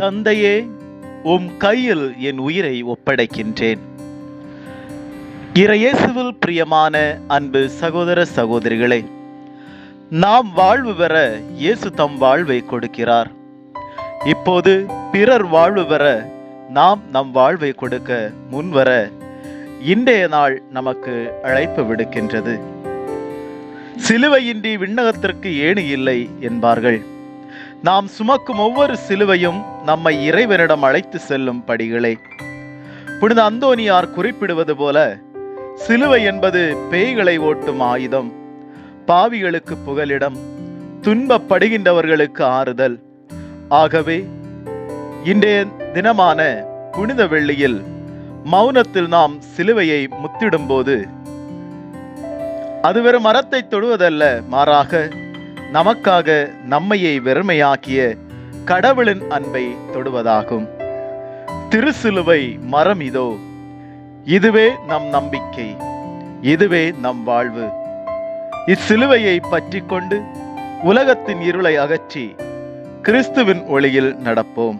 தந்தையே, உம் கையில் என் உயிரை ஒப்படைக்கின்றேன். இறையேசுவில் பிரியமான அன்பு சகோதர சகோதரிகளே, நாம் வாழ்வு பெற இயேசு தம் வாழ்வை கொடுக்கிறார். இப்போது பிறர் வாழ்வு பெற நாம் நம் வாழ்வை கொடுக்க முன்வர இன்றைய நாள் நமக்கு அழைப்பு விடுக்கின்றது. சிலுவையின்றி விண்ணகத்திற்கு ஏணி இல்லை என்பார்கள். நாம் சுமக்கும் ஒவ்வொரு சிலுவையும் நம்மை இறைவனிடம் அழைத்து செல்லும் படிகளே. புனித அந்தோனியார் குறிப்பிடுவது போல, சிலுவை என்பது பேய்களை ஓட்டும் ஆயுதம், பாவிகளுக்கு புகலிடம், துன்பப்படுகின்றவர்களுக்கு ஆறுதல். ஆகவே இன்றைய தினமான புனித வெள்ளியில் மௌனத்தில் நாம் சிலுவையை முத்திடும் போது அது வெறும் மரத்தை தொடுவதல்ல, மாறாக நமக்காக நம்மையை வெறுமையாக்கிய கடவுளின் அன்பை தொடுவதாகும். திருசிலுவை மரம் இதோ, இதுவே நம் நம்பிக்கை, இதுவே நம் வாழ்வு. இச்சிலுவையை பற்றி கொண்டு உலகத்தின் இருளை அகற்றி கிறிஸ்துவின் ஒளியில் நடப்போம்.